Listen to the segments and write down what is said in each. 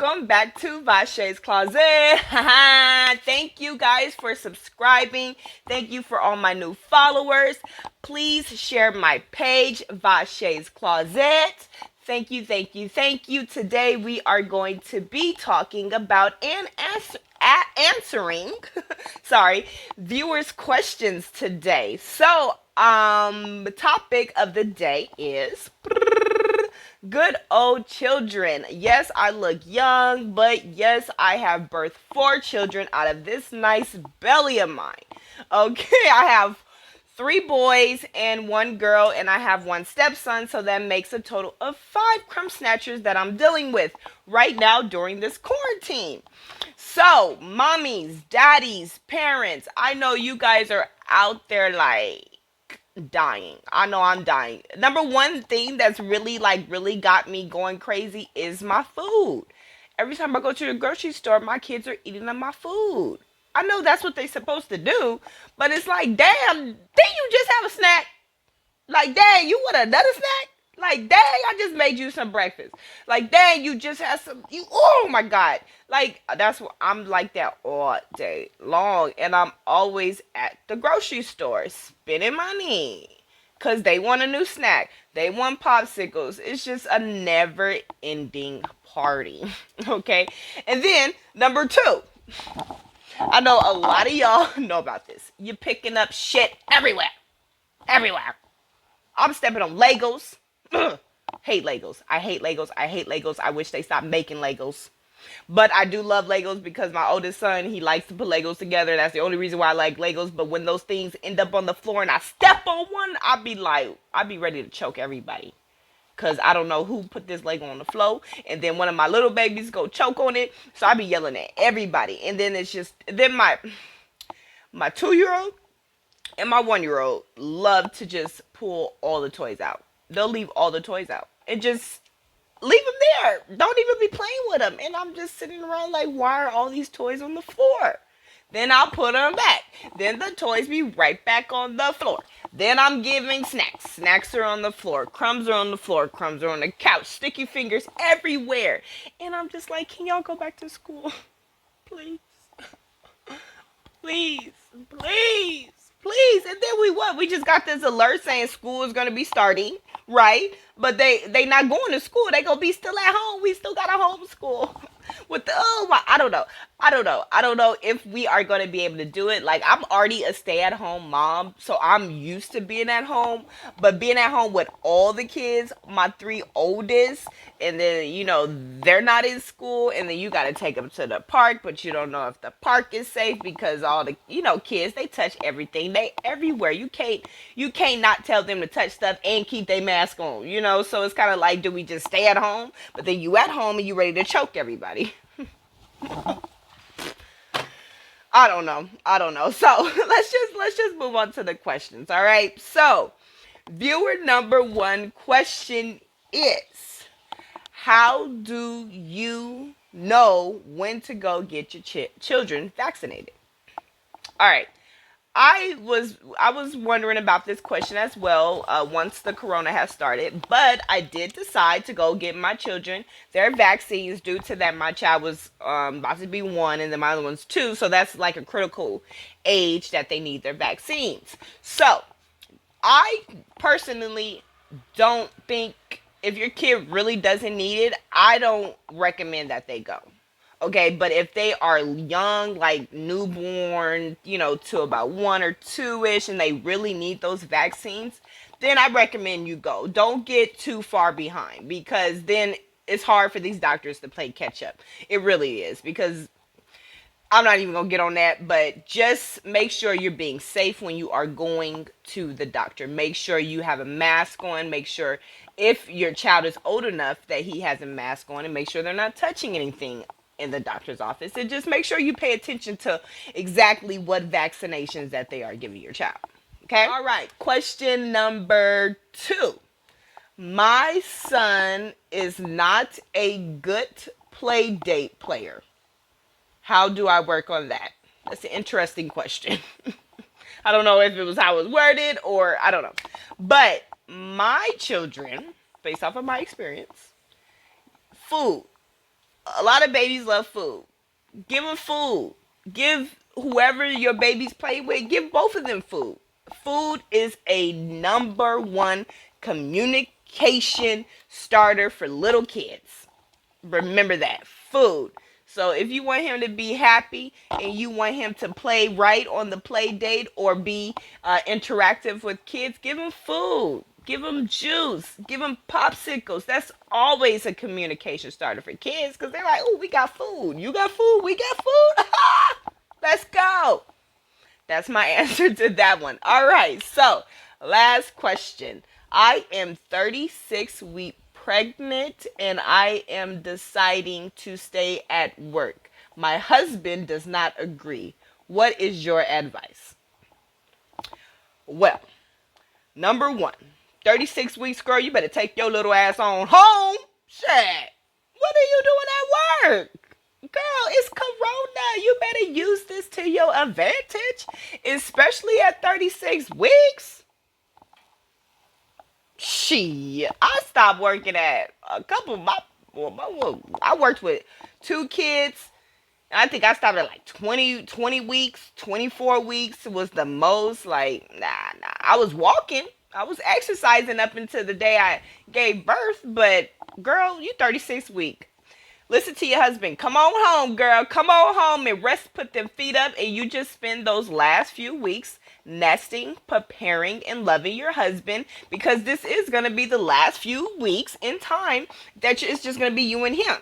welcome back to Vache's Closet. Thank you guys for subscribing. Thank you for all my new followers. Please share my page, Vache's Closet. Thank you, thank you, thank you. Today we are going to be talking about and answering, sorry, viewers' questions today. So, the topic of the day is good old children. Yes, I look young, but yes, I have birthed 4 children out of this nice belly of mine. Okay, I have 3 boys and 1 girl, and I have 1 stepson, so that makes a total of 5 crumb snatchers that I'm dealing with right now during this quarantine. So, mommies, daddies, parents, I know you guys are out there like dying. I know I'm dying. Number one thing that's really got me going crazy is my food. Every time I go to the grocery store, my kids are eating up my food. I know that's what they're supposed to do, but it's like, damn, didn't you just have a snack? Like, dang, you want another snack? Like, dang, I just made you some breakfast. Like, dang, you just had some. Oh my God. Like, that's what I'm like that all day long. And I'm always at the grocery store spending money because they want a new snack. They want popsicles. It's just a never ending party. Okay. And then, number 2. I know a lot of y'all know about this. You're picking up shit everywhere. Everywhere. I'm stepping on Legos. Ugh. Hate Legos. I hate Legos. I hate Legos. I wish they stopped making Legos. But I do love Legos because my oldest son, he likes to put Legos together. That's the only reason why I like Legos. But when those things end up on the floor and I step on one, I'd be ready to choke everybody. Because I don't know who put this Lego on the floor. And then one of my little babies go choke on it. So I be yelling at everybody. And then it's just, then my 2-year-old and my 1-year-old love to just pull all the toys out. They'll leave all the toys out and just leave them there. Don't even be playing with them. And I'm just sitting around like, why are all these toys on the floor? Then I'll put them back. Then the toys be right back on the floor. Then I'm giving snacks. Snacks are on the floor. Crumbs are on the floor. Crumbs are on the couch. Sticky fingers everywhere. And I'm just like, can y'all go back to school? Please. Please. Please. Please. And then we just got this alert saying school is going to be starting, right? But they not going to school. They going to be still at home. We still got to homeschool. With the, oh my, I don't know if we are going to be able to do it. Like, I'm already a stay-at-home mom, so I'm used to being at home. But being at home with all the kids, my 3 oldest, and then, they're not in school, and then you got to take them to the park, but you don't know if the park is safe because all the, kids, they touch everything. They everywhere. You can't not tell them to touch stuff and keep their mask on, So it's kind of like, do we just stay at home? But then you at home and you ready to choke everybody. I don't know. So let's just move on to the questions. All right. So viewer number 1 question is, how do you know when to go get your children vaccinated? All right. I was wondering about this question as well once the corona has started, but I did decide to go get my children their vaccines due to that my child was about to be 1 and then my other one's 2, so that's like a critical age that they need their vaccines. So I personally don't think, if your kid really doesn't need it, I don't recommend that they go. Okay, but if they are young, like newborn, to about 1 or 2-ish, and they really need those vaccines, then I recommend you go. Don't get too far behind, because then it's hard for these doctors to play catch up. It really is, because I'm not even going to get on that, but just make sure you're being safe when you are going to the doctor. Make sure you have a mask on. Make sure if your child is old enough that he has a mask on, and make sure they're not touching anything in the doctor's office, and just make sure you pay attention to exactly what vaccinations that they are giving your child. Okay. All right. Question number 2. My son is not a good play date player. How do I work on that? That's an interesting question. I don't know if it was how it was worded, or I don't know. But my children, based off of my experience, food. A lot of babies love food. Give them food. Give whoever your babies play with, give both of them food. Food is a number one communication starter for little kids. Remember that. Food. So if you want him to be happy and you want him to play right on the play date or be interactive with kids, give him food. Give them juice. Give them popsicles. That's always a communication starter for kids because they're like, oh, we got food. You got food. We got food. Let's go. That's my answer to that one. All right. So last question. I am 36 weeks pregnant and I am deciding to stay at work. My husband does not agree. What is your advice? Well, number one, 36 weeks, girl, you better take your little ass on home. Shit. What are you doing at work? Girl, it's Corona. You better use this to your advantage, especially at 36 weeks. I stopped working at a couple of I worked with 2 kids. I think I stopped at like 20 weeks, 24 weeks was the most. Like, nah. I was walking. I was exercising up until the day I gave birth. But, girl, you 36 weeks. Listen to your husband. Come on home, girl. Come on home and rest, put them feet up. And you just spend those last few weeks nesting, preparing, and loving your husband. Because this is going to be the last few weeks in time that it's just going to be you and him.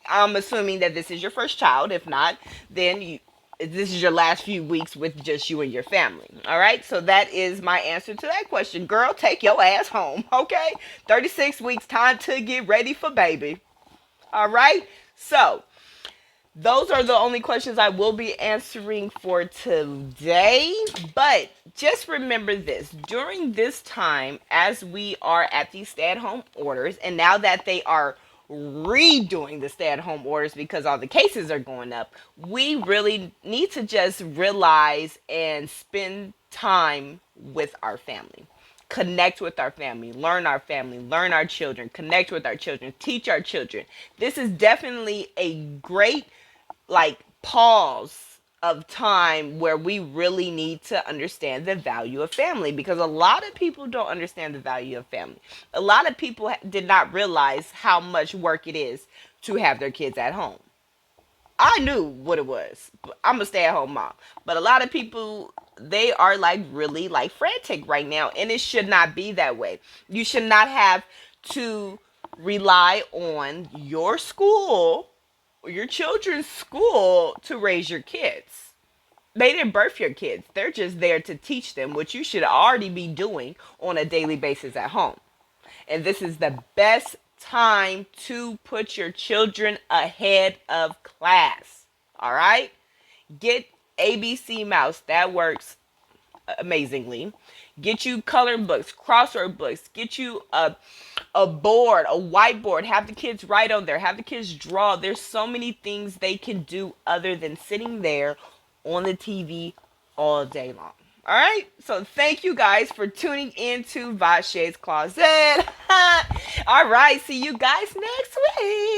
I'm assuming that this is your first child. If not, then this is your last few weeks with just you and your family. All right. So that is my answer to that question. Girl, take your ass home. Okay. 36 weeks, time to get ready for baby. All right. So those are the only questions I will be answering for today. But just remember this. During this time, as we are at these stay-at-home orders, and now that they are redoing the stay-at-home orders because all the cases are going up, we really need to just realize and spend time with our family. Connect with our family, learn our children, connect with our children, teach our children. This is definitely a great pause of time where we really need to understand the value of family, because a lot of people don't understand the value of family. A lot of people did not realize how much work it is to have their kids at home. I knew what it was. I'm a stay-at-home mom. But a lot of people, they are really frantic right now. And it should not be that way. You should not have to rely on your school or your children's school to raise your kids. They didn't birth your kids. They're just there to teach them what you should already be doing on a daily basis at home. And this is the best time to put your children ahead of class. All right? Get ABC Mouse. That works amazingly. Get you coloring books, crossword books. Get you a board, a whiteboard. Have the kids write on there. Have the kids draw. There's so many things they can do other than sitting there on the TV all day long. All right. So thank you guys for tuning in to Vashay's Closet. All right. See you guys next week.